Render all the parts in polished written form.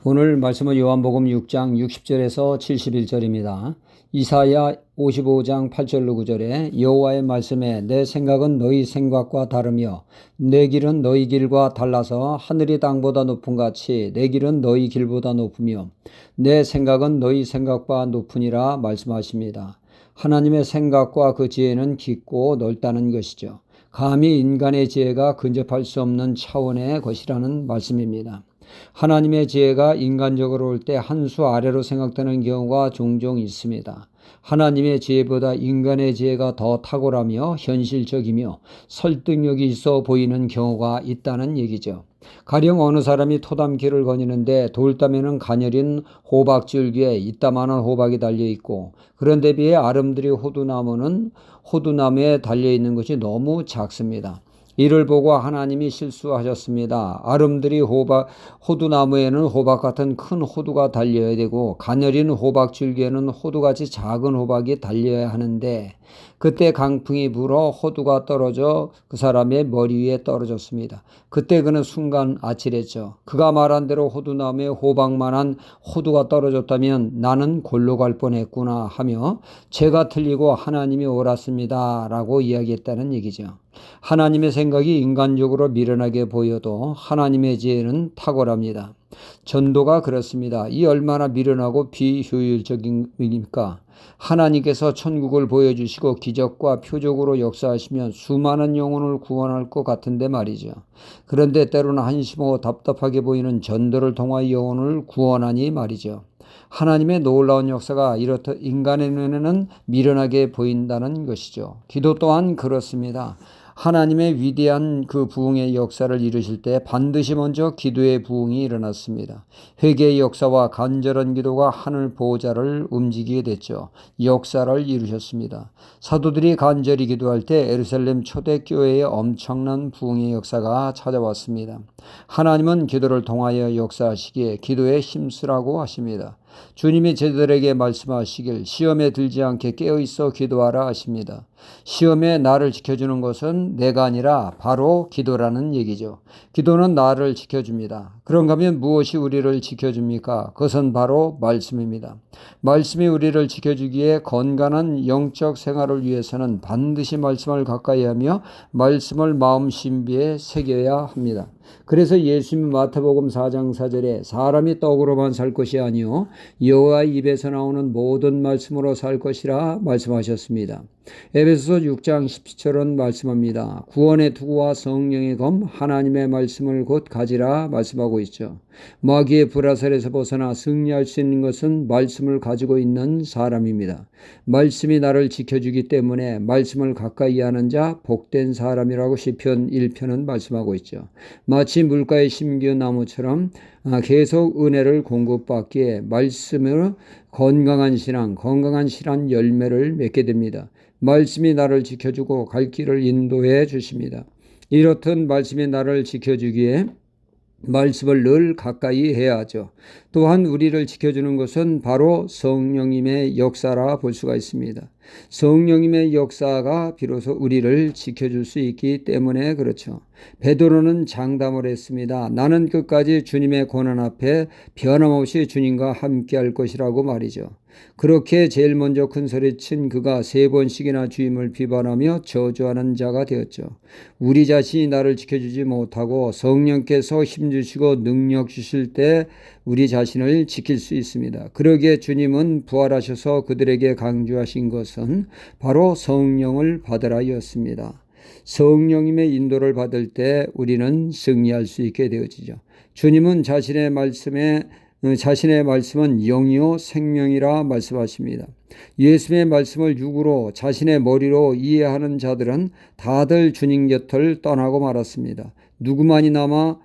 오늘 말씀은 요한복음 6장 60절에서 71절입니다. 이사야 55장 8절로 9절에 여호와의 말씀에 내 생각은 너희 생각과 다르며 내 길은 너희 길과 달라서 하늘이 땅보다 높음 같이 내 길은 너희 길보다 높으며 내 생각은 너희 생각과 높으니라 말씀하십니다. 하나님의 생각과 그 지혜는 깊고 넓다는 것이죠. 감히 인간의 지혜가 근접할 수 없는 차원의 것이라는 말씀입니다. 하나님의 지혜가 인간적으로 올 때 한 수 아래로 생각되는 경우가 종종 있습니다. 하나님의 지혜보다 인간의 지혜가 더 탁월하며 현실적이며 설득력이 있어 보이는 경우가 있다는 얘기죠. 가령 어느 사람이 토담길을 거니는데 돌담에는 가녀린 호박줄기에 이따만한 호박이 달려있고 그런데 비해 아름드리 호두나무는 호두나무에 달려있는 것이 너무 작습니다. 이를 보고 하나님이 실수하셨습니다. 아름드리 호두나무에는 호박 같은 큰 호두가 달려야 되고 가녀린 호박줄기에는 호두같이 작은 호박이 달려야 하는데 그때 강풍이 불어 호두가 떨어져 그 사람의 머리 위에 떨어졌습니다. 그때 그는 순간 아찔했죠. 그가 말한 대로 호두나무에 호박만한 호두가 떨어졌다면 나는 골로 갈 뻔했구나 하며 제가 틀리고 하나님이 옳았습니다 라고 이야기했다는 얘기죠. 하나님의 생각이 인간적으로 미련하게 보여도 하나님의 지혜는 탁월합니다. 전도가 그렇습니다. 이 얼마나 미련하고 비효율적입니까? 하나님께서 천국을 보여주시고 기적과 표적으로 역사하시면 수많은 영혼을 구원할 것 같은데 말이죠. 그런데 때로는 한심하고 답답하게 보이는 전도를 통하여 영혼을 구원하니 말이죠. 하나님의 놀라운 역사가 이렇듯 인간의 눈에는 미련하게 보인다는 것이죠. 기도 또한 그렇습니다. 하나님의 위대한 그 부흥의 역사를 이루실 때 반드시 먼저 기도의 부흥이 일어났습니다. 회개의 역사와 간절한 기도가 하늘 보호자를 움직이게 됐죠. 역사를 이루셨습니다. 사도들이 간절히 기도할 때 예루살렘 초대교회에 엄청난 부흥의 역사가 찾아왔습니다. 하나님은 기도를 통하여 역사하시기에 기도에 힘쓰라고 하십니다. 주님이 제자들에게 말씀하시길 시험에 들지 않게 깨어있어 기도하라 하십니다. 시험에 나를 지켜주는 것은 내가 아니라 바로 기도라는 얘기죠. 기도는 나를 지켜줍니다. 그런가 하면 무엇이 우리를 지켜줍니까? 그것은 바로 말씀입니다. 말씀이 우리를 지켜주기에 건강한 영적 생활을 위해서는 반드시 말씀을 가까이 하며 말씀을 마음 신비에 새겨야 합니다. 그래서 예수님 마태복음 4장 4절에 사람이 떡으로만 살 것이 아니요 여호와의 입에서 나오는 모든 말씀으로 살 것이라 말씀하셨습니다. 에베소서 6장 17절은 말씀합니다. 구원의 투구와 성령의 검 하나님의 말씀을 곧 가지라 말씀하고 있죠. 마귀의 불화살에서 벗어나 승리할 수 있는 것은 말씀을 가지고 있는 사람입니다. 말씀이 나를 지켜주기 때문에 말씀을 가까이 하는 자 복된 사람이라고 시편 1편은 말씀하고 있죠. 마치 물가에 심기운 나무처럼 계속 은혜를 공급받기에 말씀으로 건강한 신앙 열매를 맺게 됩니다. 말씀이 나를 지켜주고 갈 길을 인도해 주십니다. 이렇듯 말씀이 나를 지켜주기에 말씀을 늘 가까이 해야 하죠. 또한 우리를 지켜주는 것은 바로 성령님의 역사라 볼 수가 있습니다. 성령님의 역사가 비로소 우리를 지켜줄 수 있기 때문에 그렇죠. 베드로는 장담을 했습니다. 나는 끝까지 주님의 고난 앞에 변함없이 주님과 함께 할 것이라고 말이죠. 그렇게 제일 먼저 큰 소리친 그가 3번씩이나 주임을 비판하며 저주하는 자가 되었죠. 우리 자신이 나를 지켜주지 못하고 성령께서 힘주시고 능력 주실 때 우리 자신을 지킬 수 있습니다. 그러기에 주님은 부활하셔서 그들에게 강조하신 것은 바로 성령을 받으라였습니다. 성령님의 인도를 받을 때 우리는 승리할 수 있게 되어지죠. 주님은 자신의 말씀은 영이요 생명이라 말씀하십니다. 예수의 말씀을 육으로 자신의 머리로 이해하는 자들은 다들 주님 곁을 떠나고 말았습니다. 누구만이 남아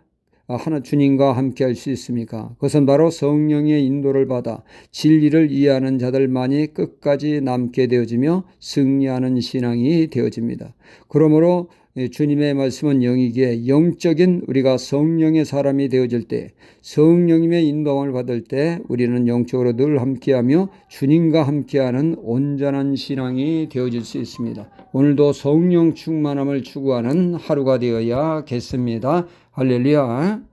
주님과 함께 할 수 있습니까? 그것은 바로 성령의 인도를 받아 진리를 이해하는 자들만이 끝까지 남게 되어지며 승리하는 신앙이 되어집니다. 그러므로 주님의 말씀은 영이기에 영적인 우리가 성령의 사람이 되어질 때 성령님의 인도함을 받을 때 우리는 영적으로 늘 함께하며 주님과 함께하는 온전한 신앙이 되어질 수 있습니다. 오늘도 성령 충만함을 추구하는 하루가 되어야겠습니다. 할렐루야.